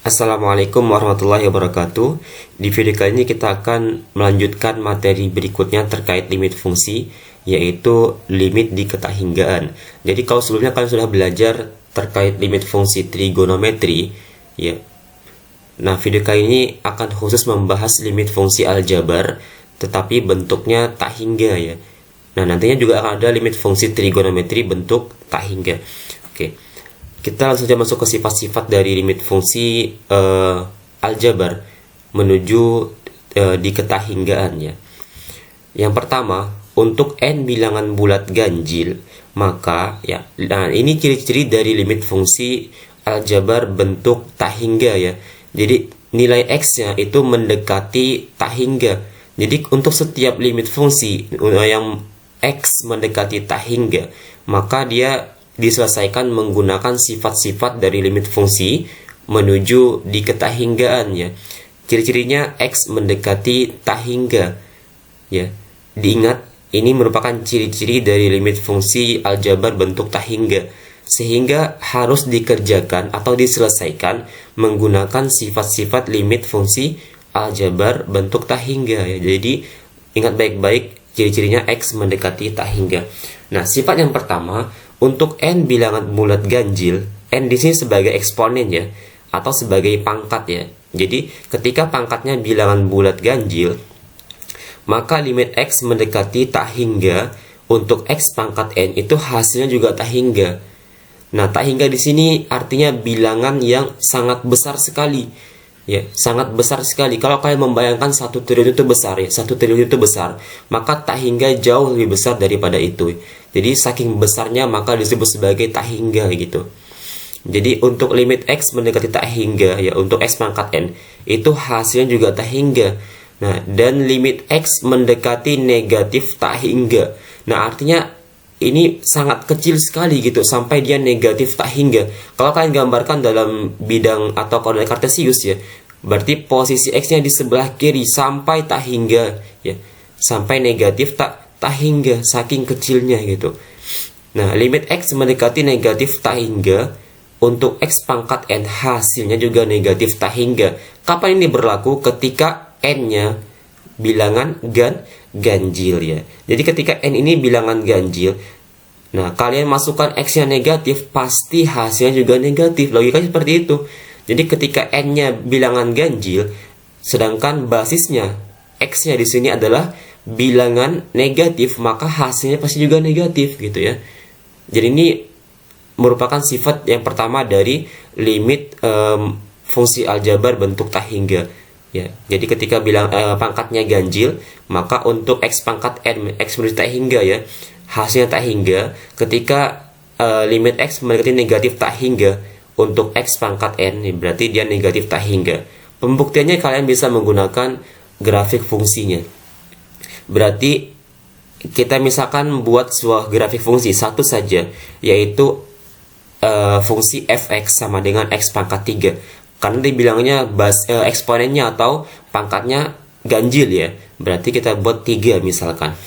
Assalamualaikum warahmatullahi wabarakatuh. Di video kali ini kita akan melanjutkan materi berikutnya terkait limit fungsi, yaitu limit di ketahinggaan. Jadi kalau sebelumnya kalian sudah belajar terkait limit fungsi trigonometri, ya. Nah, video kali ini akan khusus membahas limit fungsi aljabar, tetapi bentuknya tak hingga, ya. Nah, nantinya juga akan ada limit fungsi trigonometri bentuk tak hingga. Oke. Kita langsung saja masuk ke sifat-sifat dari limit fungsi aljabar menuju di ketahinggaan, ya. Yang pertama, untuk n bilangan bulat ganjil, maka ya, nah ini ciri-ciri dari limit fungsi aljabar bentuk tak hingga, ya. Jadi nilai x-nya itu mendekati tak hingga. Jadi untuk setiap limit fungsi yang x mendekati tak hingga, maka dia diselesaikan menggunakan sifat-sifat dari limit fungsi menuju di ketahinggaan, ya. Ciri-cirinya x mendekati tak hingga, ya. Diingat, ini merupakan ciri-ciri dari limit fungsi aljabar bentuk tak hingga, sehingga harus dikerjakan atau diselesaikan menggunakan sifat-sifat limit fungsi aljabar bentuk tak hingga, ya. Jadi ingat baik-baik ciri-cirinya x mendekati tak hingga. Nah, sifat yang pertama, untuk n bilangan bulat ganjil, n di sini sebagai eksponen, ya, atau sebagai pangkat, ya. Jadi ketika pangkatnya bilangan bulat ganjil, maka limit x mendekati tak hingga untuk x pangkat n itu hasilnya juga tak hingga. Nah, tak hingga di sini artinya bilangan yang sangat besar sekali, ya, sangat besar sekali. Kalau kalian membayangkan 1 triliun itu besar, ya, 1 triliun itu besar, maka tak hingga jauh lebih besar daripada itu. Jadi saking besarnya maka disebut sebagai tak hingga, gitu. Jadi untuk limit x mendekati tak hingga, ya, untuk x pangkat n itu hasilnya juga tak hingga. Nah, dan limit x mendekati negatif tak hingga. Nah, artinya ini sangat kecil sekali, gitu, sampai dia negatif tak hingga. Kalau kalian gambarkan dalam bidang atau koordinat kartesius, ya, berarti posisi x-nya di sebelah kiri sampai tak hingga, ya, sampai negatif tak hingga, saking kecilnya, gitu. Nah, limit x mendekati negatif tak hingga untuk x pangkat n hasilnya juga negatif tak hingga. Kapan ini berlaku? Ketika n-nya bilangan ganjil, ya. Jadi ketika n ini bilangan ganjil, nah kalian masukkan x-nya negatif, pasti hasilnya juga negatif. Logikanya seperti itu. Jadi ketika n-nya bilangan ganjil, sedangkan basisnya x-nya di sini adalah bilangan negatif, maka hasilnya pasti juga negatif, gitu, ya. Jadi ini merupakan sifat yang pertama dari limit fungsi aljabar bentuk tak hingga, ya. Jadi ketika pangkatnya ganjil, maka untuk x pangkat n, x menuju tak hingga, ya, hasilnya tak hingga. Ketika limit x mendekati negatif tak hingga untuk x pangkat n, berarti dia negatif tak hingga. Pembuktiannya kalian bisa menggunakan grafik fungsinya. Berarti kita misalkan buat sebuah grafik fungsi satu saja, yaitu fungsi fx sama dengan x pangkat 3. Karena dibilangnya eksponennya atau pangkatnya ganjil, ya. Berarti kita buat 3 misalkan.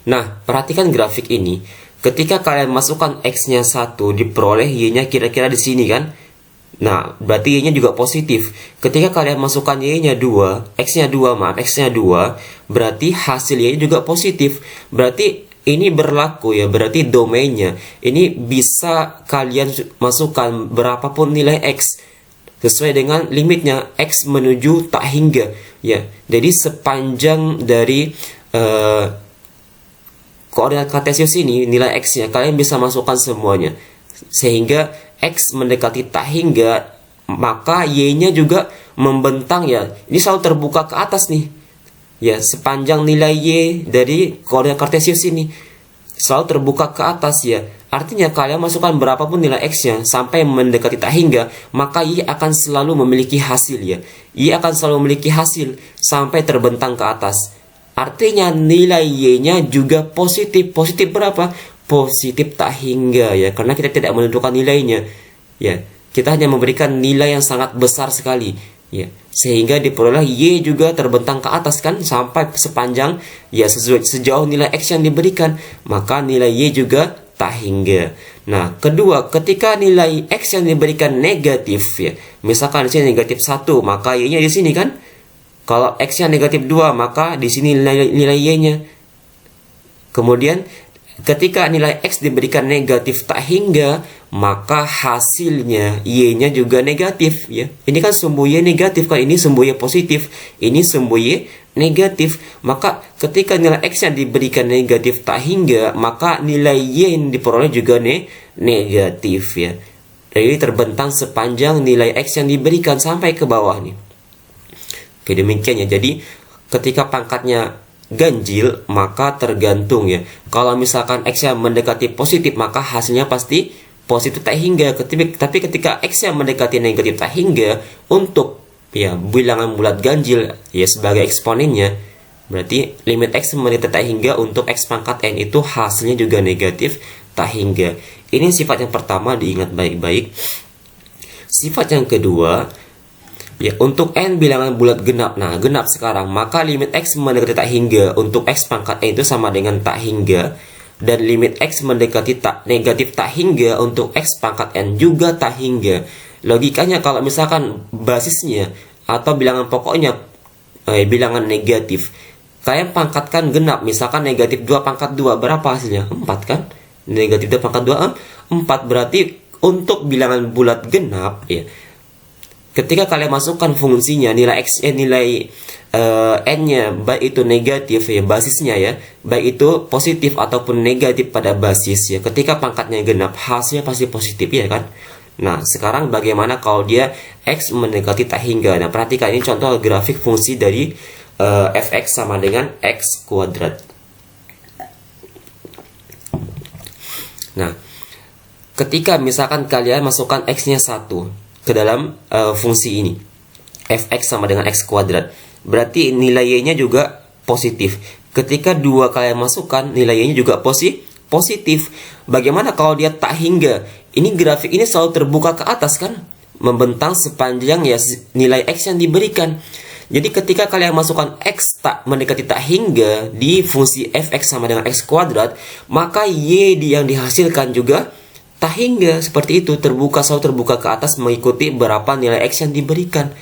Nah, perhatikan grafik ini. Ketika kalian masukkan x-nya 1, diperoleh y-nya kira-kira di sini, kan? Nah, berarti y-nya juga positif. Ketika kalian masukkan y-nya 2, x-nya 2, berarti hasil y-nya juga positif. Berarti ini berlaku, ya, berarti domainnya ini bisa kalian masukkan berapapun nilai x sesuai dengan limitnya x menuju tak hingga, ya. Jadi sepanjang dari koordinat kartesius ini nilai x-nya kalian bisa masukkan semuanya, sehingga x mendekati tak hingga, maka y-nya juga membentang, ya. Ini selalu terbuka ke atas nih, ya, sepanjang nilai y dari koordinat kartesius ini selalu terbuka ke atas, ya. Artinya kalian masukkan berapapun nilai x-nya sampai mendekati tak hingga, maka y akan selalu memiliki hasil, ya. Y akan selalu memiliki hasil sampai terbentang ke atas. Artinya nilai y-nya juga positif. Positif berapa? Positif tak hingga, ya, karena kita tidak menentukan nilainya, ya. Kita hanya memberikan nilai yang sangat besar sekali, ya, sehingga diperoleh y juga terbentang ke atas, kan, sampai sepanjang, ya, sejauh nilai x yang diberikan, maka nilai y juga tak hingga. Nah, kedua, ketika nilai X yang diberikan negatif ya, misalkan di sini negatif 1, maka Y-nya di sini kan. Kalau X-nya negatif 2, maka di sini nilai Y-nya. Kemudian ketika nilai X diberikan negatif tak hingga, maka hasilnya Y-nya juga negatif ya. Ini kan sumbu Y negatif kan, ini sumbu Y positif, ini sumbu Y negatif. Maka ketika nilai X yang diberikan negatif tak hingga, maka nilai Y yang diperoleh juga negatif ya. Jadi terbentang sepanjang nilai X yang diberikan sampai ke bawah nih. Oke, demikian ya. Jadi ketika pangkatnya ganjil, maka tergantung ya. Kalau misalkan X yang mendekati positif, maka hasilnya pasti positif tak hingga. Tapi ketika X yang mendekati negatif tak hingga, untuk ya bilangan bulat ganjil ya sebagai eksponennya, berarti limit X mendekati tak hingga untuk X pangkat N itu hasilnya juga negatif tak hingga. Ini sifat yang pertama, diingat baik-baik. Sifat yang kedua, ya, untuk N bilangan bulat genap. Nah, genap sekarang, maka limit X mendekati tak hingga untuk X pangkat N itu sama dengan tak hingga. Dan limit X mendekati negatif tak hingga untuk X pangkat N juga tak hingga. Logikanya kalau misalkan basisnya atau bilangan pokoknya bilangan negatif, kalian pangkatkan genap, misalkan negatif 2 pangkat 2, berapa hasilnya? 4 kan? Negatif 2 pangkat 2, 4. Berarti untuk bilangan bulat genap ya, ketika kalian masukkan fungsinya, nilai X, nilai N-nya, baik itu negatif ya, basisnya ya, baik itu positif ataupun negatif pada basis ya, ketika pangkatnya genap, hasilnya pasti positif ya kan. Nah, sekarang bagaimana kalau dia X mendekati tak hingga? Nah, perhatikan ini contoh grafik fungsi dari fx sama dengan X kuadrat. Nah, ketika misalkan kalian masukkan X-nya 1 ke dalam fungsi ini, fx sama dengan X kuadrat, berarti nilai Y-nya juga positif. Ketika 2 kalian masukkan, nilai Y-nya juga positif. Bagaimana kalau dia tak hingga? Ini grafik ini selalu terbuka ke atas kan, membentang sepanjang ya nilai X yang diberikan. Jadi ketika kalian masukkan X tak mendekati tak hingga di fungsi fx sama dengan X kuadrat, maka Y yang dihasilkan juga tak hingga. Seperti itu, selalu terbuka ke atas mengikuti berapa nilai X yang diberikan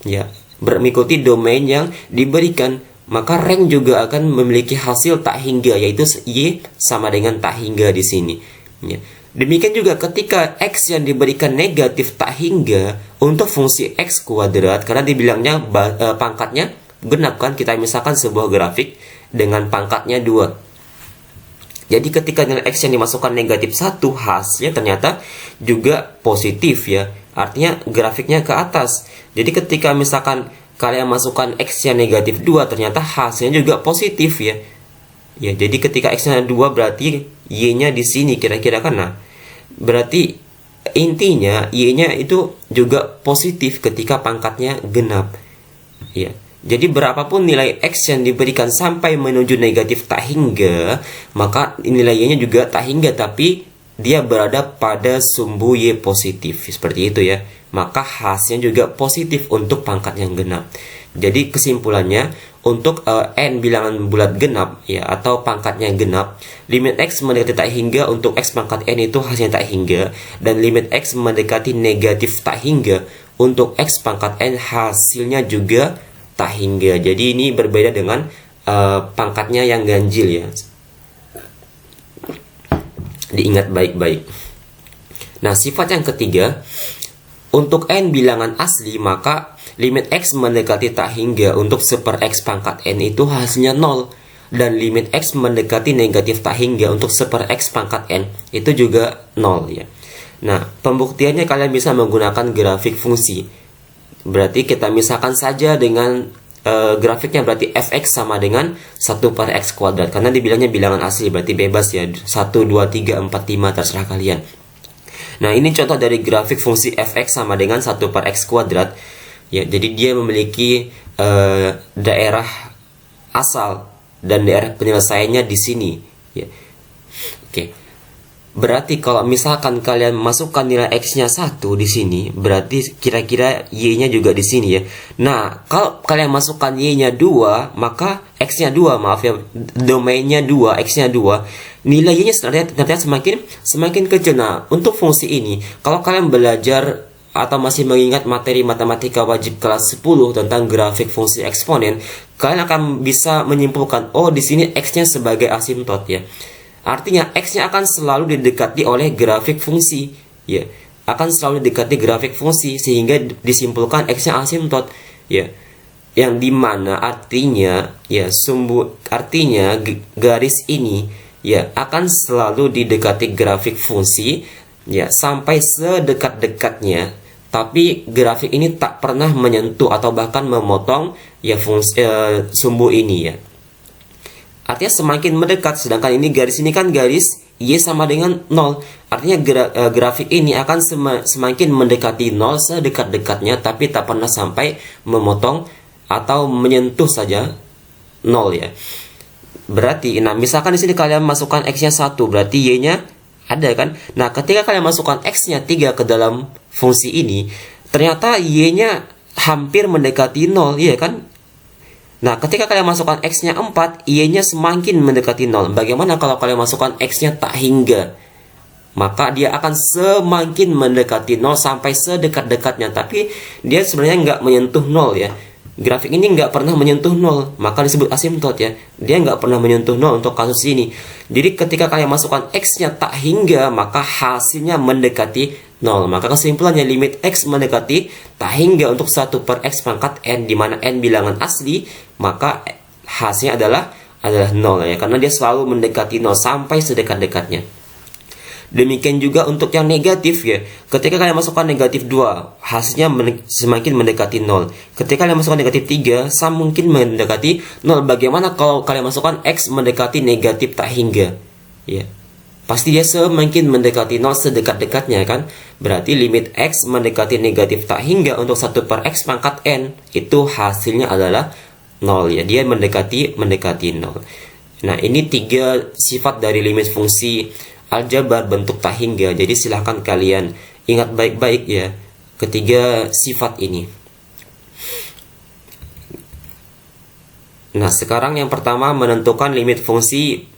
ya, mengikuti domain yang diberikan. Maka rank juga akan memiliki hasil tak hingga, yaitu Y sama dengan tak hingga di sini ya. Demikian juga ketika X yang diberikan negatif tak hingga untuk fungsi X kuadrat, karena dibilangnya pangkatnya genap kan, kita misalkan sebuah grafik dengan pangkatnya 2. Jadi ketika nilai X yang dimasukkan negatif 1, hasilnya ternyata juga positif ya. Artinya grafiknya ke atas. Jadi ketika misalkan kalian masukkan X yang negatif 2, ternyata hasilnya juga positif ya. Ya, jadi ketika X-nya 2 berarti Y-nya di sini kira-kira kan. Nah, berarti intinya Y-nya itu juga positif ketika pangkatnya genap. Ya. Jadi berapapun nilai X yang diberikan sampai menuju negatif tak hingga, maka nilai Y-nya juga tak hingga, tapi dia berada pada sumbu Y positif. Seperti itu ya. Maka hasilnya juga positif untuk pangkat yang genap. Jadi kesimpulannya, untuk N bilangan bulat genap ya, atau pangkatnya genap, limit X mendekati tak hingga untuk X pangkat N itu hasilnya tak hingga, dan limit X mendekati negatif tak hingga untuk X pangkat N hasilnya juga tak hingga. Jadi ini berbeda dengan pangkatnya yang ganjil ya. Diingat baik-baik. Nah, sifat yang ketiga, untuk N bilangan asli, maka limit X mendekati tak hingga untuk 1/X pangkat N itu hasilnya 0. Dan limit X mendekati negatif tak hingga untuk 1/X pangkat N itu juga 0 ya. Nah, pembuktiannya kalian bisa menggunakan grafik fungsi. Berarti kita misalkan saja dengan grafiknya, berarti fx sama dengan 1/X kuadrat. Karena dibilangnya bilangan asli, berarti bebas ya, 1, 2, 3, 4, 5, terserah kalian. Nah, ini contoh dari grafik fungsi fx sama dengan 1/X kuadrat. Ya, jadi dia memiliki daerah asal dan daerah penyelesaiannya di sini. Ya. Oke. Berarti kalau misalkan kalian masukkan nilai X-nya 1 di sini, berarti kira-kira Y-nya juga di sini ya. Nah, kalau kalian masukkan Y-nya 2, maka X-nya 2, maaf ya, domainnya 2, X-nya 2. Nilai Y-nya ternyata semakin kecil. Nah, untuk fungsi ini, kalau kalian belajar atau masih mengingat materi matematika wajib kelas 10 tentang grafik fungsi eksponen, kalian akan bisa menyimpulkan, oh di sini X-nya sebagai asimtot ya. Artinya X-nya akan selalu didekati oleh grafik fungsi ya. Akan selalu didekati grafik fungsi sehingga disimpulkan X-nya asimtot ya. Yang dimana artinya ya artinya garis ini ya akan selalu didekati grafik fungsi ya sampai sedekat-dekatnya, tapi grafik ini tak pernah menyentuh atau bahkan memotong ya fungsi sumbu ini ya. Artinya semakin mendekat, sedangkan ini garis ini kan garis Y sama dengan 0. Artinya grafik ini akan semakin mendekati 0 sedekat-dekatnya, tapi tak pernah sampai memotong atau menyentuh saja 0 ya. Berarti, nah misalkan di sini kalian masukkan X-nya 1, berarti Y-nya ada kan. Nah ketika kalian masukkan X-nya 3 ke dalam fungsi ini, ternyata Y-nya hampir mendekati 0, iya kan? Nah, ketika kalian masukkan X-nya 4, Y-nya semakin mendekati 0. Bagaimana kalau kalian masukkan X-nya tak hingga? Maka dia akan semakin mendekati 0 sampai sedekat-dekatnya. Tapi dia sebenarnya nggak menyentuh 0 ya. Grafik ini nggak pernah menyentuh 0. Maka disebut asimtot ya. Dia nggak pernah menyentuh 0 untuk kasus ini. Jadi ketika kalian masukkan X-nya tak hingga, maka hasilnya mendekati 0. Maka kesimpulannya limit X mendekati tak hingga untuk 1 per X pangkat N, di mana N bilangan asli, maka hasilnya adalah 0 ya, karena dia selalu mendekati 0 sampai sedekat-dekatnya. Demikian juga untuk yang negatif ya. Ketika kalian masukkan negatif 2, hasilnya semakin mendekati 0. Ketika kalian masukkan negatif 3, mungkin mendekati 0. Bagaimana kalau kalian masukkan X mendekati negatif tak hingga? Ya. Pasti dia semakin mendekati 0 sedekat-dekatnya kan. Berarti limit X mendekati negatif tak hingga untuk 1 per X pangkat N, itu hasilnya adalah 0 ya. Dia mendekati 0. Nah, ini 3 sifat dari limit fungsi aljabar bentuk tak hingga. Jadi silahkan kalian ingat baik-baik ya ketiga sifat ini. Nah, sekarang yang pertama menentukan limit fungsi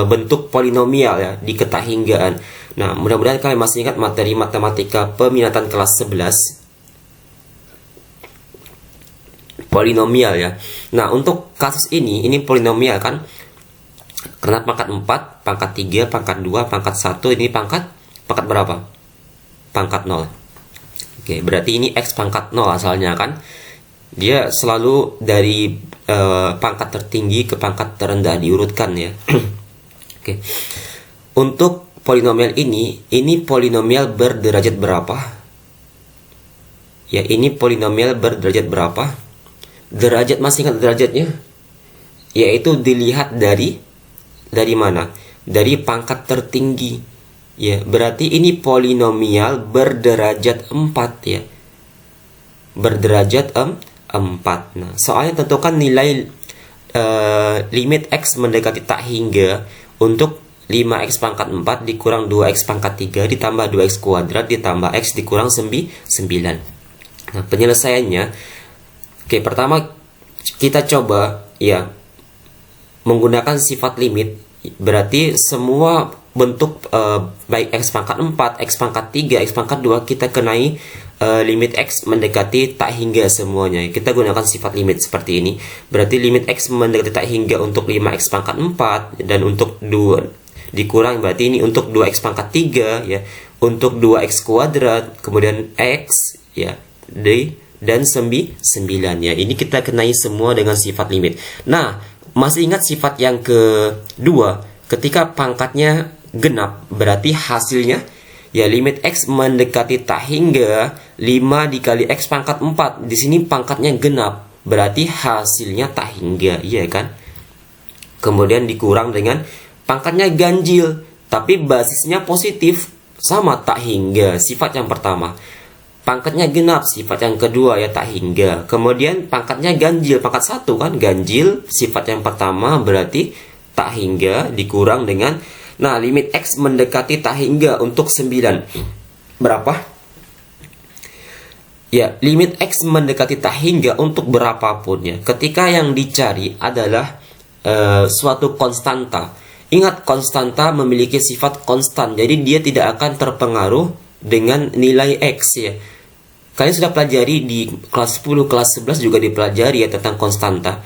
bentuk polinomial ya di ketahinggaan. Nah, mudah-mudahan kalian masih ingat materi matematika peminatan kelas 11 polinomial ya. Nah, untuk kasus ini polinomial kan, karena pangkat 4, pangkat 3, pangkat 2, pangkat 1, ini pangkat berapa? Pangkat 0. Oke, berarti ini X pangkat 0 asalnya kan. Dia selalu dari pangkat tertinggi ke pangkat terendah diurutkan ya. Oke. Untuk polinomial ini polinomial berderajat berapa? Ya, ini polinomial berderajat berapa? Derajat, masih ingat derajatnya? Yaitu dilihat dari mana? Dari pangkat tertinggi. Ya, berarti ini polinomial berderajat 4 ya. Berderajat 4. Nah, soalnya tentukan nilai limit X mendekati tak hingga untuk 5X pangkat 4 dikurang 2X pangkat 3 ditambah 2X kuadrat ditambah X dikurang 9. Nah, penyelesaiannya, oke, pertama kita coba ya menggunakan sifat limit. Berarti semua bentuk baik X pangkat 4, X pangkat 3, X pangkat 2 kita kenai limit X mendekati tak hingga semuanya. Kita gunakan sifat limit seperti ini. Berarti limit X mendekati tak hingga untuk 5X pangkat 4 dan untuk 2 dikurang, berarti ini untuk 2X pangkat 3 ya. Untuk 2X kuadrat, kemudian X ya, D dan 9 ya. Ini kita kenai semua dengan sifat limit. Nah, masih ingat sifat yang kedua, ketika pangkatnya genap, berarti hasilnya ya limit X mendekati tak hingga 5 dikali X pangkat 4. Di sini pangkatnya genap, berarti hasilnya tak hingga, iya kan? Kemudian dikurang dengan pangkatnya ganjil, tapi basisnya positif, sama tak hingga, sifat yang pertama. Pangkatnya genap, sifat yang kedua ya tak hingga. Kemudian pangkatnya ganjil, pangkat 1 kan ganjil, sifat yang pertama berarti tak hingga dikurang dengan Nah, limit X mendekati tak hingga untuk 9. Berapa? Ya, limit X mendekati tak hingga untuk berapapun ya. Ketika yang dicari adalah suatu konstanta. Ingat, konstanta memiliki sifat konstan. Jadi dia tidak akan terpengaruh dengan nilai X ya. Kalian sudah pelajari di kelas 10, kelas 11 juga dipelajari ya tentang konstanta.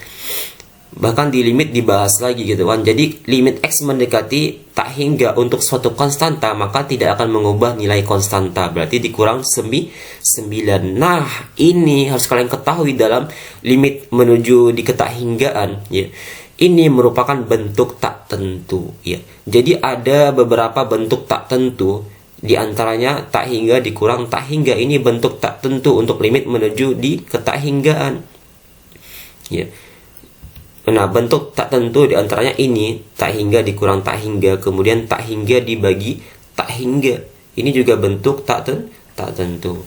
Bahkan di limit dibahas lagi gitu kan. Jadi limit X mendekati tak hingga untuk suatu konstanta, maka tidak akan mengubah nilai konstanta. Berarti dikurang 9. Nah, ini harus kalian ketahui dalam limit menuju di ketakhinggaan ya. Ini merupakan bentuk tak tentu ya. Jadi ada beberapa bentuk tak tentu, di antaranya tak hingga dikurang tak hingga. Ini bentuk tak tentu untuk limit menuju di ketakhinggaan ya. Nah, bentuk tak tentu diantaranya ini tak hingga dikurang tak hingga, kemudian tak hingga dibagi tak hingga. Ini juga bentuk tak tentu.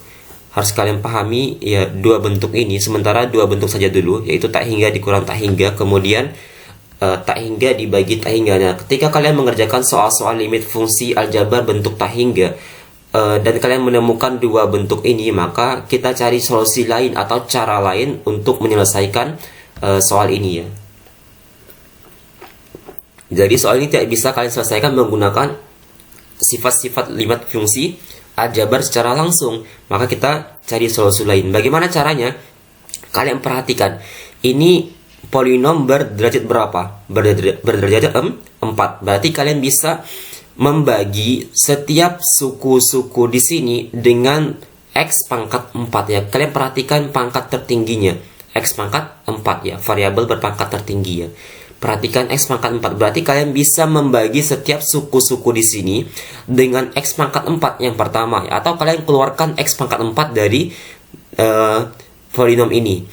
Harus kalian pahami ya dua bentuk ini. Sementara dua bentuk saja dulu, yaitu tak hingga dikurang tak hingga, kemudian tak hingga dibagi tak hingga. Nah, ketika kalian mengerjakan soal-soal limit fungsi aljabar bentuk tak hingga dan kalian menemukan dua bentuk ini, maka kita cari solusi lain atau cara lain untuk menyelesaikan soal ini ya. Jadi soal ini tidak bisa kalian selesaikan menggunakan sifat-sifat limit fungsi aljabar secara langsung. Maka kita cari solusi lain. Bagaimana caranya? Kalian perhatikan. Ini polinom berderajat berapa? Berderajat 4. Berarti kalian bisa membagi setiap suku-suku di sini dengan X pangkat 4 ya. Kalian perhatikan pangkat tertingginya. X pangkat 4 ya. Variabel berpangkat tertinggi ya. Perhatikan X pangkat 4. Berarti kalian bisa membagi setiap suku-suku di sini dengan X pangkat 4 yang pertama ya. Atau kalian keluarkan X pangkat 4 dari polinom ini.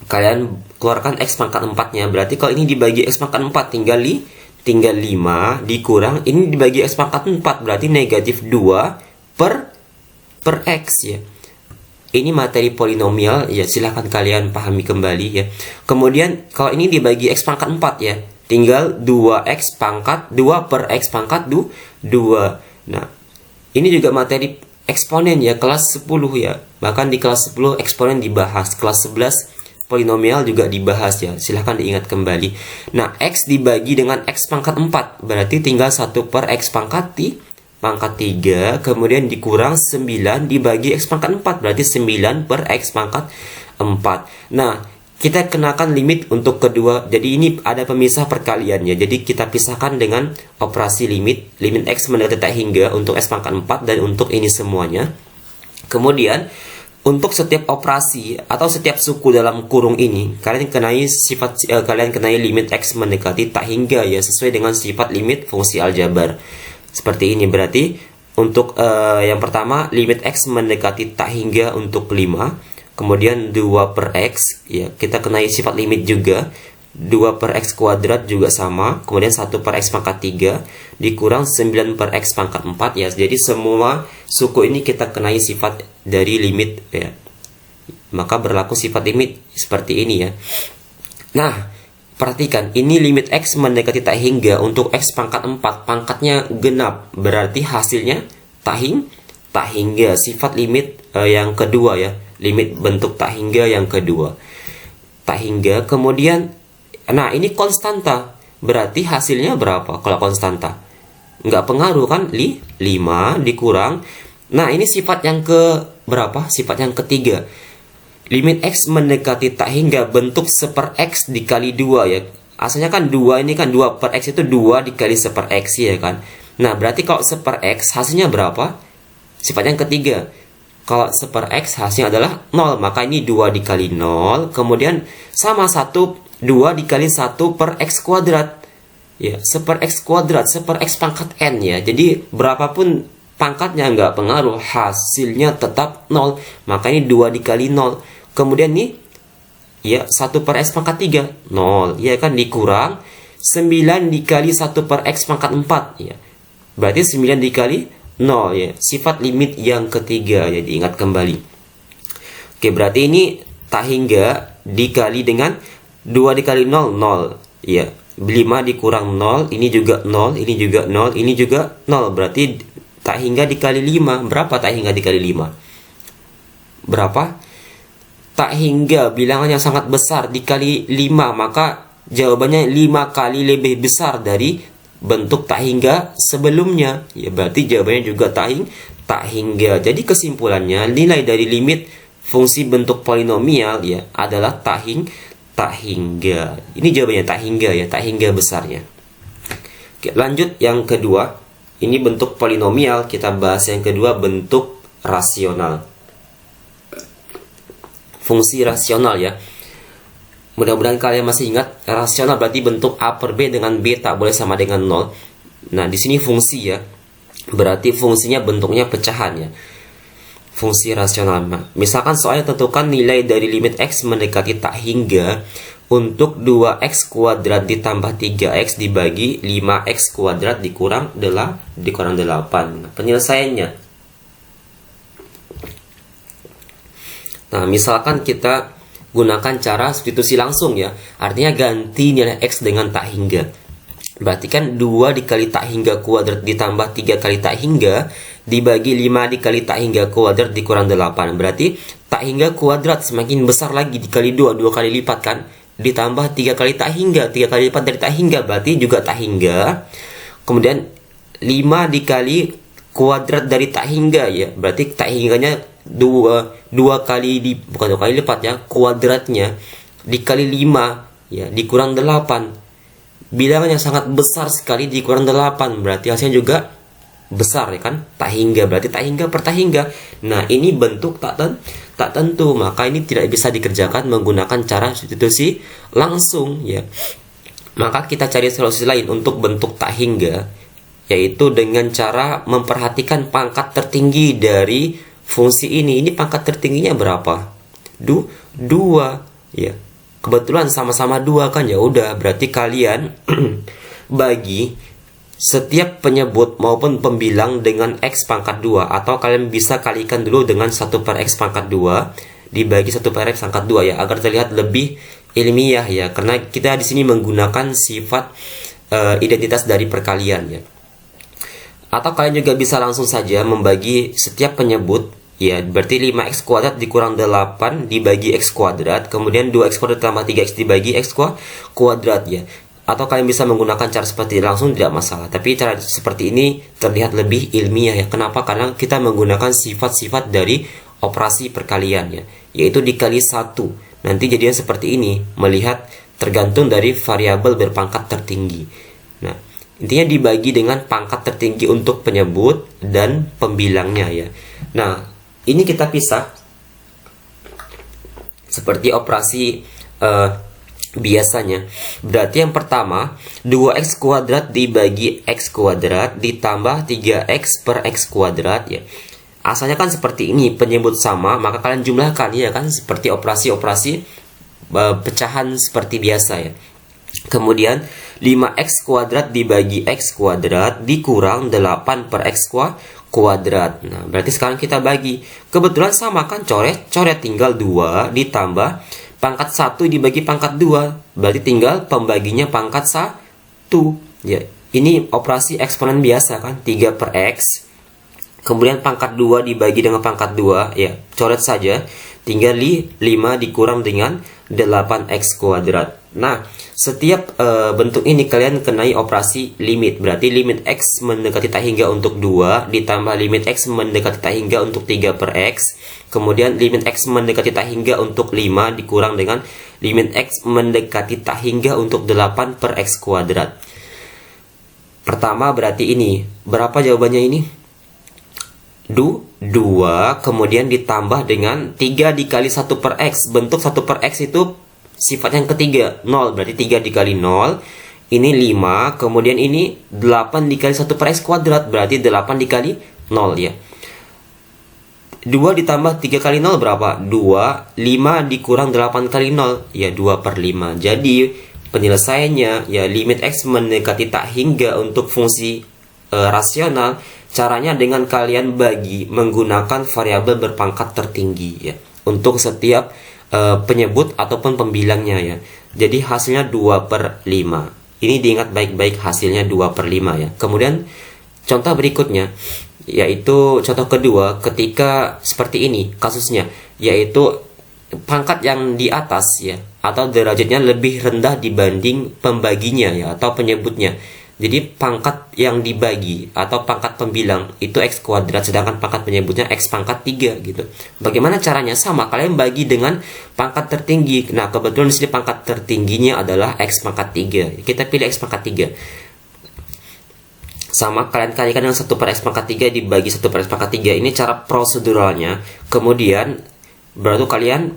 Kalian keluarkan X pangkat 4-nya. Berarti kalau ini dibagi X pangkat 4 tinggal 5 dikurang ini dibagi X pangkat 4. Berarti negatif 2 per X ya. Ini materi polinomial ya, silahkan kalian pahami kembali ya. Kemudian kalau ini dibagi X pangkat 4 ya, tinggal 2X pangkat 2 per X pangkat 2. Nah, ini juga materi eksponen ya, kelas 10 ya. Bahkan di kelas 10 eksponen dibahas, kelas 11 polinomial juga dibahas ya. Silahkan diingat kembali. Nah, X dibagi dengan X pangkat 4, berarti tinggal 1 per X pangkat 3, kemudian dikurang 9 dibagi X pangkat 4, berarti 9 per X pangkat 4. Nah, kita kenakan limit untuk kedua. Jadi ini ada pemisah perkalian ya. Jadi kita pisahkan dengan operasi limit X mendekati tak hingga untuk X pangkat 4 dan untuk ini semuanya. Kemudian untuk setiap operasi atau setiap suku dalam kurung ini, kalian kenai limit X mendekati tak hingga ya, sesuai dengan sifat limit fungsi aljabar. Seperti ini. Berarti untuk yang pertama limit X mendekati tak hingga untuk 5, kemudian 2 per X ya, kita kenai sifat limit juga. 2 per X kuadrat juga sama, kemudian 1 per X pangkat 3 dikurang 9 per X pangkat 4 ya. Jadi semua suku ini kita kenai sifat dari limit ya. Maka berlaku sifat limit seperti ini ya. Nah, perhatikan, ini limit X mendekati tak hingga untuk X pangkat 4, pangkatnya genap, berarti hasilnya tak hingga. Sifat limit yang kedua ya, limit bentuk tak hingga yang kedua. Tak hingga, kemudian, nah ini konstanta, berarti hasilnya berapa kalau konstanta? Nggak pengaruh kan, 5 dikurang. Nah ini sifat yang ke berapa? Sifat yang ketiga. Limit X mendekati tak hingga bentuk 1 per X dikali 2 ya. Asalnya kan 2, ini kan 2 per X itu 2 dikali 1 per X ya kan. Nah berarti kalau 1 per X hasilnya berapa? Sifat yang ketiga. Kalau 1 per X hasilnya adalah 0. Maka ini 2 dikali 0. Kemudian sama 2 dikali 1 per X kuadrat. Ya, 1 per X kuadrat, 1 per X pangkat N ya. Jadi berapapun pangkatnya nggak pengaruh, hasilnya tetap 0. Maka ini 2 dikali 0. Kemudian nih ya 1 per X pangkat 3 0 ya kan, dikurang 9 dikali 1 per X pangkat 4 ya. Berarti 9 dikali 0 ya. Sifat limit yang ketiga ya, diingat kembali. Oke, berarti ini tak hingga dikali dengan 2 dikali 0 0 ya. 5 dikurang 0, ini juga 0, ini juga 0, ini juga 0. Berarti tak hingga dikali 5. Berapa tak hingga dikali 5? Berapa? Tak hingga bilangan yang sangat besar dikali 5, maka jawabannya 5 kali lebih besar dari bentuk tak hingga sebelumnya. Ya, berarti jawabannya juga tak hingga. Jadi kesimpulannya, nilai dari limit fungsi bentuk polinomial ya adalah tak hingga. Ini jawabannya tak hingga ya, tak hingga besarnya. Oke, lanjut yang kedua. Ini bentuk polinomial, kita bahas yang kedua, bentuk rasional. Fungsi rasional ya. Mudah-mudahan kalian masih ingat, rasional berarti bentuk A per B dengan B tak boleh sama dengan 0. Nah, di sini fungsi ya. Berarti fungsinya bentuknya pecahan ya. Fungsi rasional. Misalkan soalnya tentukan nilai dari limit X mendekati tak hingga untuk 2X kuadrat ditambah 3X dibagi 5X kuadrat dikurang 8. Penyelesaiannya. Nah, misalkan kita gunakan cara substitusi langsung ya. Artinya ganti nilai X dengan tak hingga. Berarti kan 2 dikali tak hingga kuadrat ditambah 3 kali tak hingga dibagi 5 dikali tak hingga kuadrat dikurang 8. Berarti tak hingga kuadrat semakin besar lagi dikali 2 kali lipat kan. Ditambah 3 kali tak hingga, 3 kali lipat dari tak hingga berarti juga tak hingga. Kemudian 5 dikali kuadrat dari tak hingga ya. Berarti tak hingganya 2 kali bukan 2 kali lipat ya, kuadratnya dikali 5 ya dikurang 8. Bilangan yang sangat besar sekali dikurang 8 berarti hasilnya juga besar ya kan, tak hingga. Berarti tak hingga per tak hingga. Nah, ini bentuk tak tentu, maka ini tidak bisa dikerjakan menggunakan cara substitusi langsung ya. Maka kita cari solusi lain untuk bentuk tak hingga, yaitu dengan cara memperhatikan pangkat tertinggi dari fungsi ini. Ini pangkat tertingginya berapa? 2 ya. Kebetulan sama-sama 2 kan, ya udah berarti kalian bagi setiap penyebut maupun pembilang dengan X pangkat 2, atau kalian bisa kalikan dulu dengan 1 per X pangkat 2 dibagi 1 per X pangkat 2 ya, agar terlihat lebih ilmiah ya, karena kita di sini menggunakan sifat identitas dari perkalian ya. Atau kalian juga bisa langsung saja membagi setiap penyebut ya, berarti 5x kuadrat dikurang 8 dibagi x kuadrat, kemudian 2x kuadrat tambah 3x dibagi x kuadrat ya. Atau kalian bisa menggunakan cara seperti ini langsung, tidak masalah. Tapi cara seperti ini terlihat lebih ilmiah ya. Kenapa? Karena kita menggunakan sifat-sifat dari operasi perkalian ya, yaitu dikali 1. Nanti jadinya seperti ini, melihat tergantung dari variabel berpangkat tertinggi. Nah, intinya dibagi dengan pangkat tertinggi untuk penyebut dan pembilangnya ya. Nah, ini kita pisah seperti operasi biasanya. Berarti yang pertama 2x kuadrat dibagi x kuadrat ditambah 3x per x kuadrat ya. Asalnya kan seperti ini, penyebut sama, maka kalian jumlahkan ya kan, seperti operasi-operasi pecahan seperti biasa ya. Kemudian 5x kuadrat dibagi x kuadrat dikurang 8 per x kuadrat. Nah, berarti sekarang kita bagi. Kebetulan sama kan, coret tinggal 2 ditambah pangkat 1 dibagi pangkat 2. Berarti tinggal pembaginya pangkat 1. Ya, ini operasi eksponen biasa kan, 3 per x. Kemudian pangkat 2 dibagi dengan pangkat 2, ya, coret saja. Tinggal 5 dikurang dengan 8x kuadrat. Nah, setiap bentuk ini kalian kenai operasi limit. Berarti limit x mendekati tak hingga untuk 2 ditambah limit x mendekati tak hingga untuk 3 per x. Kemudian limit x mendekati tak hingga untuk 5 dikurang dengan limit x mendekati tak hingga untuk 8 per x kuadrat. Pertama berarti ini. Berapa jawabannya ini? 2, kemudian ditambah dengan 3 dikali 1 per x. Bentuk 1 per x itu sifat yang ketiga, 0. Berarti 3 dikali 0. Ini 5. Kemudian ini 8 dikali 1 per x kuadrat. Berarti 8 dikali 0 ya. 2 ditambah 3 kali 0 berapa? 2. 5 dikurang 8 kali 0. Ya, 2 per 5. Jadi penyelesaiannya ya, limit x mendekati tak hingga untuk fungsi rasional. Caranya dengan kalian bagi menggunakan variabel berpangkat tertinggi ya, untuk setiap penyebut ataupun pembilangnya ya. Jadi hasilnya 2 per 5. Ini diingat baik-baik, hasilnya 2/5 ya. Kemudian contoh berikutnya, yaitu contoh kedua ketika seperti ini kasusnya, yaitu pangkat yang di atas ya, atau derajatnya lebih rendah dibanding pembaginya ya, atau penyebutnya. Jadi pangkat yang dibagi atau pangkat pembilang itu X kuadrat, sedangkan pangkat penyebutnya X pangkat 3 gitu. Bagaimana caranya? Sama, kalian bagi dengan pangkat tertinggi. Nah, kebetulan di sini pangkat tertingginya adalah X pangkat 3. Kita pilih X pangkat 3. Sama, kalian kalikan dengan 1 per X pangkat 3 dibagi 1 per X pangkat 3. Ini cara proseduralnya. Kemudian baru kalian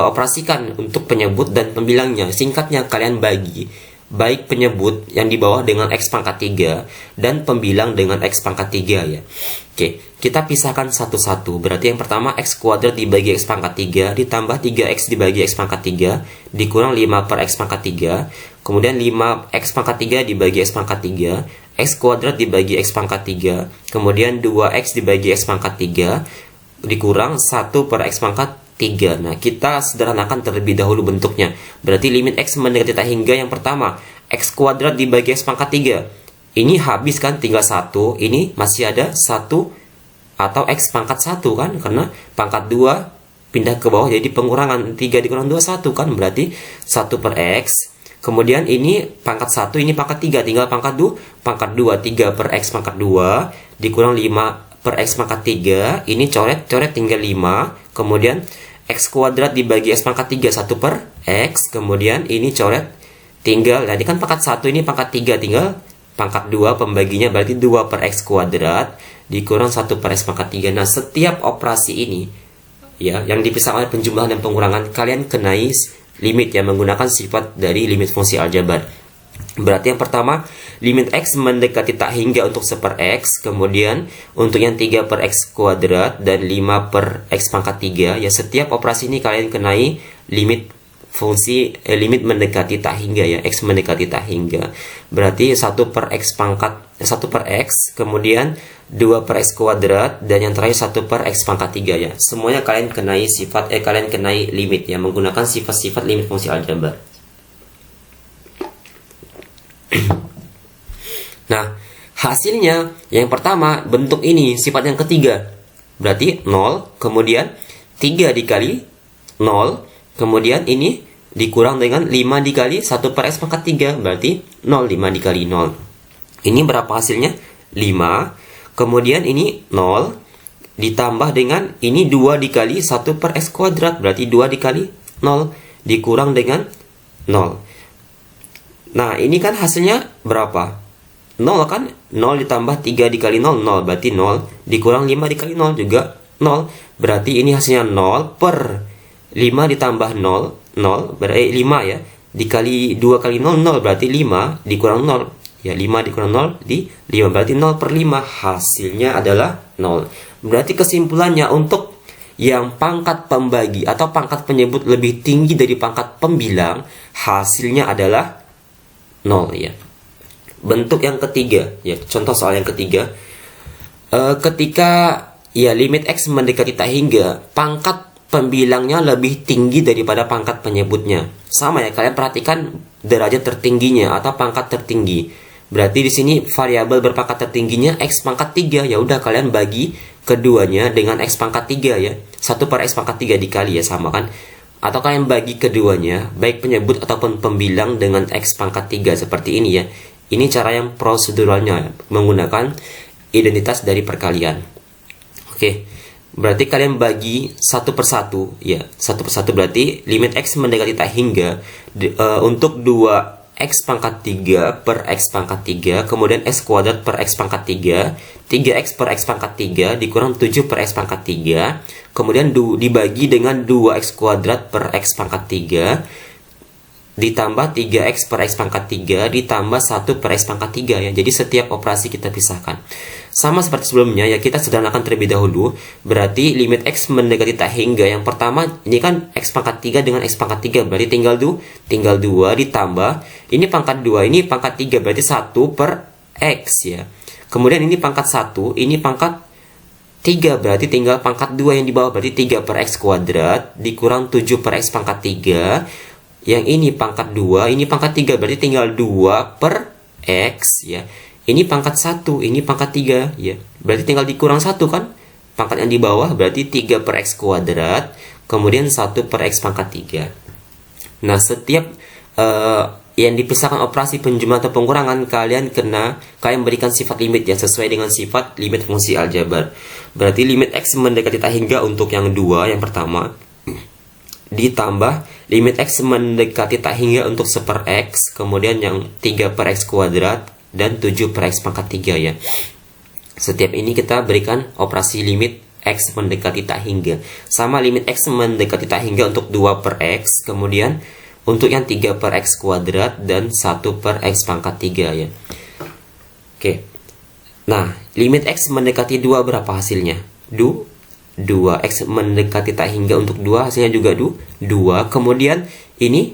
operasikan untuk penyebut dan pembilangnya. Singkatnya, kalian bagi baik penyebut yang di bawah dengan X pangkat 3 dan pembilang dengan X pangkat 3 ya. Oke, kita pisahkan satu-satu. Berarti yang pertama X kuadrat dibagi X pangkat 3 ditambah 3X dibagi X pangkat 3 dikurang 5 per X pangkat 3. Kemudian 5X pangkat 3 dibagi X pangkat 3, X kuadrat dibagi X pangkat 3. Kemudian 2X dibagi X pangkat 3 dikurang 1 per X pangkat 3. Nah, kita sederhanakan terlebih dahulu bentuknya. Berarti limit X mendekati tak hingga yang pertama, X kuadrat dibagi X pangkat 3. Ini habis kan, tinggal 1. Ini masih ada 1 atau X pangkat 1 kan, karena pangkat 2 pindah ke bawah jadi pengurangan 3 dikurang 2, 1 kan, berarti 1 per X. Kemudian ini pangkat 1, ini pangkat 3, tinggal pangkat 2, 3 per X pangkat 2 dikurang 5 per X pangkat 3, ini coret-coret tinggal 5. Kemudian X kuadrat dibagi X pangkat 3, 1 per X. Kemudian ini coret tinggal, nah ini kan pangkat 1, ini pangkat 3, tinggal pangkat 2 pembaginya, berarti 2 per X kuadrat dikurang 1 per X pangkat 3. Nah, setiap operasi ini ya, yang dipisahkan oleh penjumlahan dan pengurangan, kalian kenai limit yang menggunakan sifat dari limit fungsi aljabar. Berarti yang pertama, limit X mendekati tak hingga untuk 1 per X. Kemudian untuk yang 3 per X kuadrat dan 5 per X pangkat 3. Ya, setiap operasi ini kalian kenai limit fungsi limit mendekati tak hingga ya, X mendekati tak hingga. Berarti 1 per X pangkat 1 per X, kemudian 2 per X kuadrat, dan yang terakhir 1 per X pangkat 3 ya. Semuanya kalian kenai sifat kalian kenai limit ya, menggunakan sifat-sifat limit fungsi aljabar. Nah, hasilnya yang pertama bentuk ini, sifat yang ketiga. Berarti 0, kemudian 3 dikali 0, kemudian ini dikurang dengan 5 dikali 1 per X pangkat 3, berarti 0, 5 dikali 0. Ini berapa hasilnya? 5. Kemudian ini 0 ditambah dengan ini 2 dikali 1 per X kuadrat, berarti 2 dikali 0 dikurang dengan 0. Nah, ini kan hasilnya berapa? 0 kan? 0 ditambah 3 dikali 0, 0. Berarti 0. Dikurang 5 dikali 0 juga 0. Berarti ini hasilnya 0 per 5 ditambah 0, 0. Berarti 5 ya. Dikali 2 kali 0, 0. Berarti 5 dikurang 0. Ya, 5 dikurang 0 di 5. Berarti 0 per 5. Hasilnya adalah 0. Berarti kesimpulannya, untuk yang pangkat pembagi atau pangkat penyebut lebih tinggi dari pangkat pembilang, hasilnya adalah 0 ya. Bentuk yang ketiga ya, contoh soal yang ketiga, ketika ya limit X mendekati tak hingga, pangkat pembilangnya lebih tinggi daripada pangkat penyebutnya. Sama ya, kalian perhatikan derajat tertingginya atau pangkat tertinggi. Berarti di sini variabel berpangkat tertingginya X pangkat 3. Ya udah, kalian bagi keduanya dengan X pangkat 3 ya. 1 per X pangkat 3 dikali ya, sama kan? Atau kalian bagi keduanya, baik penyebut ataupun pembilang, dengan X pangkat 3 seperti ini ya. Ini cara yang proseduralnya, menggunakan identitas dari perkalian. Oke, berarti kalian bagi 1 per 1 ya. 1 per 1 berarti limit X mendekati tak hingga untuk 2X pangkat 3 per X pangkat 3, kemudian X kuadrat per X pangkat 3, 3X per X pangkat 3 dikurang 7 per X pangkat 3, kemudian dibagi dengan 2X kuadrat per X pangkat 3 ditambah 3X per X pangkat 3 ditambah 1 per X pangkat 3 ya. Jadi setiap operasi kita pisahkan. Sama seperti sebelumnya ya, kita sederhanakan terlebih dahulu. Berarti limit X mendekati tak hingga, yang pertama ini kan X pangkat 3 dengan X pangkat 3, berarti tinggal 2 ditambah ini pangkat 2, ini pangkat 3, berarti 1 per X ya. Kemudian ini pangkat 1, ini pangkat 3, berarti tinggal pangkat 2 yang di bawah, berarti 3 per X kuadrat dikurang 7 per X pangkat 3. Yang ini pangkat 2, ini pangkat 3, berarti tinggal 2 per X ya. Ini pangkat 1, ini pangkat 3 ya. Berarti tinggal dikurang 1 kan? Pangkat yang di bawah berarti 3 per X kuadrat, kemudian 1 per X pangkat 3. Nah, setiap yang dipisahkan operasi penjumlahan atau pengurangan, kalian berikan sifat limit ya, sesuai dengan sifat limit fungsi aljabar. Berarti limit X mendekati tak hingga untuk yang 2, yang pertama, ditambah limit X mendekati tak hingga untuk 1 per X, kemudian yang 3 per X kuadrat, dan 7 per X pangkat 3 ya. Setiap ini kita berikan operasi limit X mendekati tak hingga. Sama limit X mendekati tak hingga untuk 2 per X, kemudian untuk yang 3 per X kuadrat, dan 1 per X pangkat 3 ya. Oke. Nah, limit X mendekati 2 berapa hasilnya? 2. X mendekati tak hingga untuk 2, hasilnya juga 2. Kemudian ini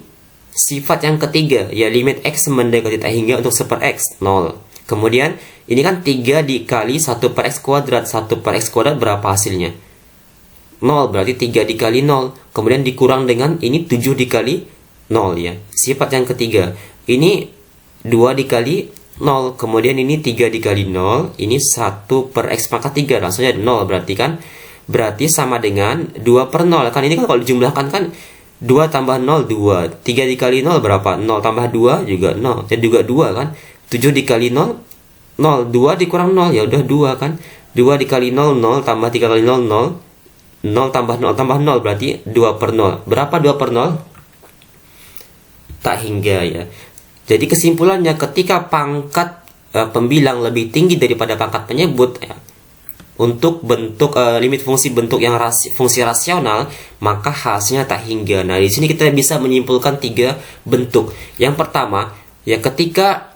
sifat yang ketiga, ya limit X mendekati tak hingga untuk 1 per X, 0. Kemudian ini kan 3 dikali 1 per X kuadrat. 1 per X kuadrat berapa hasilnya? 0, berarti 3 dikali 0. Kemudian dikurang dengan ini 7 dikali 0 ya. Sifat yang ketiga, ini 2 dikali 0, kemudian ini 3 dikali 0, ini 1 per X pangkat 3, langsungnya 0, berarti kan, berarti sama dengan 2 per 0, kan ini kan kalau dijumlahkan kan 2 tambah 0, 2, 3 dikali 0 berapa? 0 tambah 2 juga 0, jadi juga 2 kan, 7 dikali 0, 0, 2 dikurang 0, ya udah 2 kan, 2 dikali 0, 0, tambah 3 kali 0, 0, 0 tambah 0, berarti 2 per 0, berapa 2 per 0? Tak hingga ya. Jadi kesimpulannya, ketika pangkat pembilang lebih tinggi daripada pangkat penyebut ya, untuk bentuk limit fungsi bentuk yang fungsi rasional, maka hasilnya tak hingga. Nah, di sini kita bisa menyimpulkan 3 bentuk. Yang pertama, ya ketika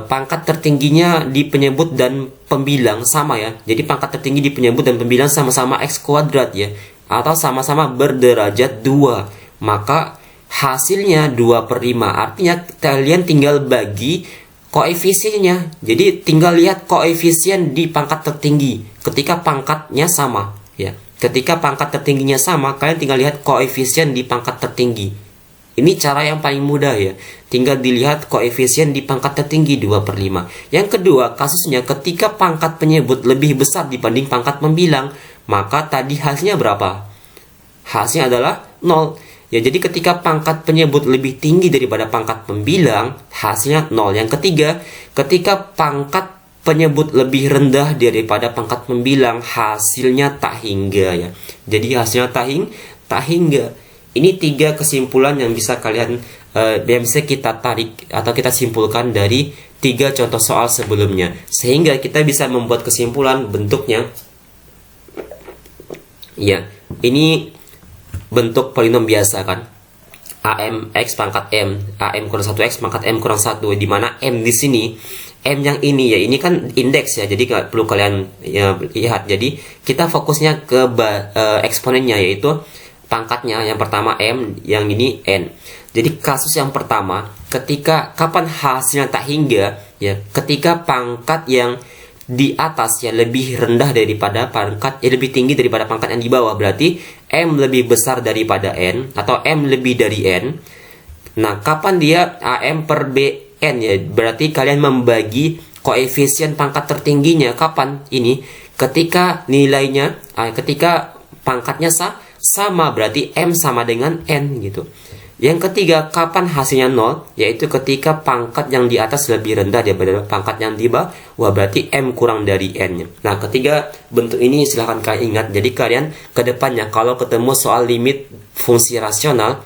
pangkat tertingginya di penyebut dan pembilang sama ya. Jadi pangkat tertinggi di penyebut dan pembilang sama-sama X kuadrat ya, atau sama-sama berderajat 2, maka hasilnya 2 per 5. Artinya kalian tinggal bagi koefisiennya. Jadi tinggal lihat koefisien di pangkat tertinggi ketika pangkatnya sama ya. Ketika pangkat tertingginya sama, kalian tinggal lihat koefisien di pangkat tertinggi. Ini cara yang paling mudah ya. Tinggal dilihat koefisien di pangkat tertinggi 2 per 5. Yang kedua, kasusnya ketika pangkat penyebut lebih besar dibanding pangkat pembilang, maka tadi hasilnya berapa? Hasilnya adalah 0. Ya, jadi ketika pangkat penyebut lebih tinggi daripada pangkat pembilang, hasilnya 0. Yang ketiga, ketika pangkat penyebut lebih rendah daripada pangkat pembilang, hasilnya tak hingga ya. Jadi hasilnya tak hingga. Ini 3 kesimpulan yang bisa yang bisa kita tarik atau kita simpulkan dari 3 contoh soal sebelumnya, sehingga kita bisa membuat kesimpulan bentuknya. Ya, ini bentuk polinom biasa kan, AM X pangkat M, AM kurang 1X pangkat M kurang 1, di mana M di sini, M yang ini ya, ini kan indeks ya, jadi nggak perlu kalian ya, lihat. Jadi kita fokusnya ke eksponennya, yaitu pangkatnya, yang pertama M, yang ini N. Jadi kasus yang pertama, kapan hasilnya tak hingga ya, ketika pangkat yang di atas ya lebih rendah daripada pangkat, lebih tinggi daripada pangkat yang di bawah, berarti M lebih besar daripada N, atau M lebih dari N. Nah, kapan dia AM per BN ya, berarti kalian membagi koefisien pangkat tertingginya kapan? Ini ketika nilainya, ketika pangkatnya sama, berarti M sama dengan N gitu. Yang ketiga, kapan hasilnya 0? Yaitu ketika pangkat yang di atas lebih rendah daripada pangkat yang di bawah, berarti M kurang dari N-nya. Nah, ketiga bentuk ini silahkan kalian ingat. Jadi kalian ke depannya kalau ketemu soal limit fungsi rasional,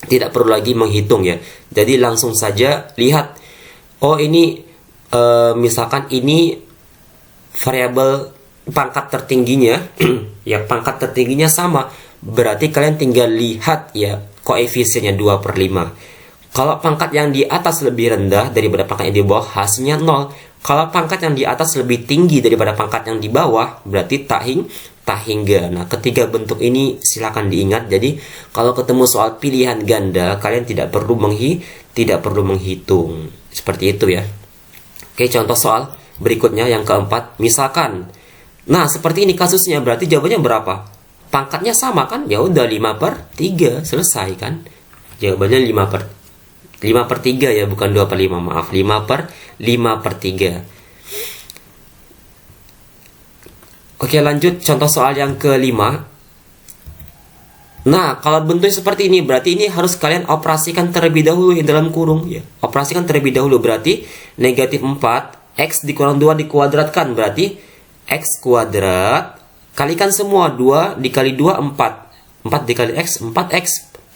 tidak perlu lagi menghitung ya. Jadi langsung saja lihat, oh ini misalkan ini variabel pangkat tertingginya, ya pangkat tertingginya sama, berarti kalian tinggal lihat ya koefisiennya 2 per 5. Kalau pangkat yang di atas lebih rendah daripada pangkat yang di bawah, hasilnya 0. Kalau pangkat yang di atas lebih tinggi daripada pangkat yang di bawah, berarti tak hingga. Nah, ketiga bentuk ini silakan diingat. Jadi kalau ketemu soal pilihan ganda, kalian tidak perlu menghitung. Seperti itu ya. Oke, contoh soal berikutnya yang keempat. Misalkan, nah seperti ini kasusnya, berarti jawabannya berapa? Pangkatnya sama kan? Ya udah 5 per 3, selesai kan? Jawabannya 5/3 ya, bukan 2/5, maaf. 5/3. Oke, lanjut contoh soal yang kelima. Nah, kalau bentuknya seperti ini, berarti ini harus kalian operasikan terlebih dahulu yang dalam kurung ya. Operasikan terlebih dahulu, berarti negatif 4 X dikurang 2 dikuadratkan, berarti X kuadrat kalikan semua, 2 dikali 2 4. 4 dikali X 4X,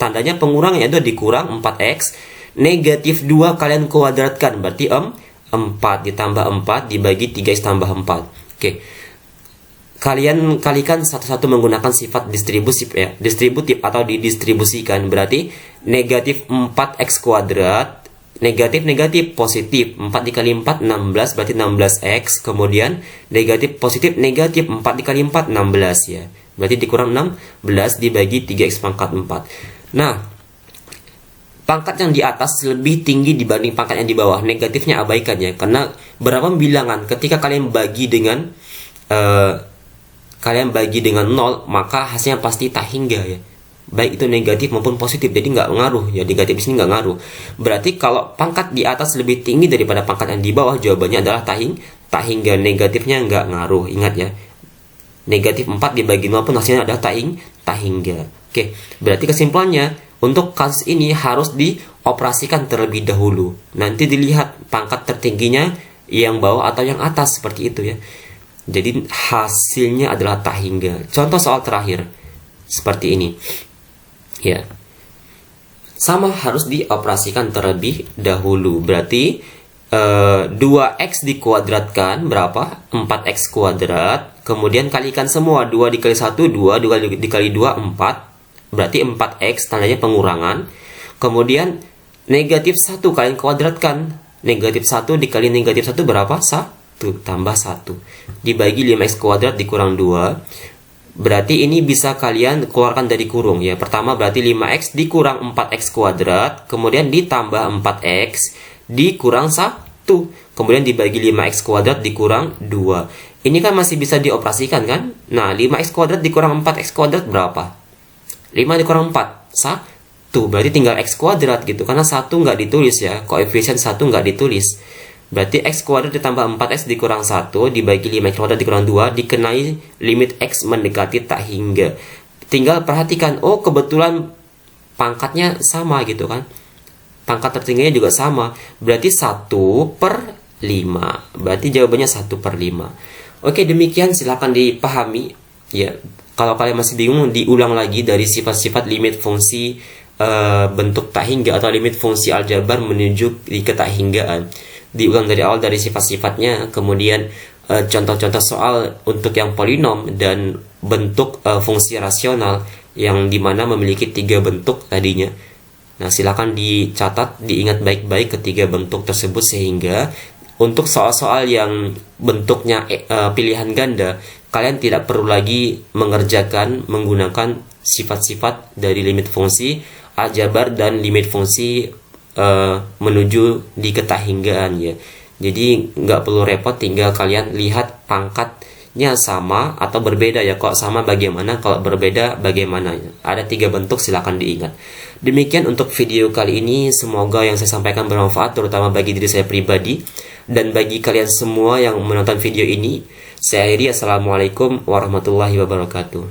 tandanya pengurangan yaitu dikurang 4X. Negatif 2 kalian kuadratkan, berarti 4 ditambah 4 dibagi 3X tambah 4. Oke. Kalian kalikan satu-satu menggunakan sifat distributif ya, distributif atau didistribusikan, berarti negatif 4x kuadrat, negatif positif, 4 dikali 4 16, berarti 16x, kemudian negatif positif negatif 4 dikali 4 16 ya, berarti dikurang 16 dibagi 3x pangkat 4. Nah, pangkat yang di atas lebih tinggi dibanding pangkat yang di bawah, negatifnya abaikan ya, karena berapa bilangan ketika kalian bagi dengan 0, maka hasilnya pasti tak hingga ya, baik itu negatif maupun positif, jadi nggak ngaruh ya, negatif di sini nggak ngaruh. Berarti kalau pangkat di atas lebih tinggi daripada pangkat yang di bawah, jawabannya adalah tak hingga, negatifnya nggak ngaruh, ingat ya, negatif 4 dibagi 0 pun hasilnya adalah tak hingga. Oke, berarti kesimpulannya untuk kasus ini harus dioperasikan terlebih dahulu, nanti dilihat pangkat tertingginya yang bawah atau yang atas, seperti itu ya. Jadi hasilnya adalah tak hingga. Contoh soal terakhir seperti ini ya, sama harus dioperasikan terlebih dahulu, berarti 2x dikuadratkan berapa? 4x kuadrat, kemudian kalikan semua, 2 dikali 1 2, 2 dikali 2 4, berarti 4x, tandanya pengurangan. Kemudian negatif 1 kalian kuadratkan, negatif 1 dikali negatif 1 berapa? 1 tambah 1 dibagi 5x kuadrat dikurang 2, berarti ini bisa kalian keluarkan dari kurung ya. Pertama berarti 5x dikurang 4x kuadrat, kemudian ditambah 4x dikurang 1, kemudian dibagi 5x kuadrat dikurang 2. Ini kan masih bisa dioperasikan kan. Nah, 5x kuadrat dikurang 4x kuadrat berapa? 5 dikurang 4 1, berarti tinggal x kuadrat gitu, karena 1 nggak ditulis ya, koefisien 1 nggak ditulis. Berarti x kuadrat ditambah 4x dikurang 1 dibagi 5x kuadrat dikurang 2 dikenai limit x mendekati tak hingga. Tinggal perhatikan, oh kebetulan pangkatnya sama gitu kan, pangkat tertingginya juga sama, berarti 1/5, berarti jawabannya 1/5. Oke, demikian, silahkan dipahami ya. Kalau kalian masih bingung, diulang lagi dari sifat-sifat limit fungsi bentuk tak hingga atau limit fungsi aljabar menuju di ketakhinggaan. Diulang dari awal dari sifat-sifatnya, kemudian contoh-contoh soal untuk yang polinom dan bentuk fungsi rasional yang dimana memiliki 3 bentuk tadinya. Nah, silakan dicatat, diingat baik-baik ketiga bentuk tersebut, sehingga untuk soal-soal yang bentuknya pilihan ganda, kalian tidak perlu lagi mengerjakan menggunakan sifat-sifat dari limit fungsi aljabar dan limit fungsi menuju di ketakhinggaan ya. Jadi nggak perlu repot, tinggal kalian lihat pangkatnya sama atau berbeda ya. Kalau sama bagaimana, kalau berbeda bagaimana ya. Ada 3 bentuk, silakan diingat. Demikian untuk video kali ini, semoga yang saya sampaikan bermanfaat terutama bagi diri saya pribadi dan bagi kalian semua yang menonton video ini. Saya akhiri, assalamualaikum warahmatullahi wabarakatuh.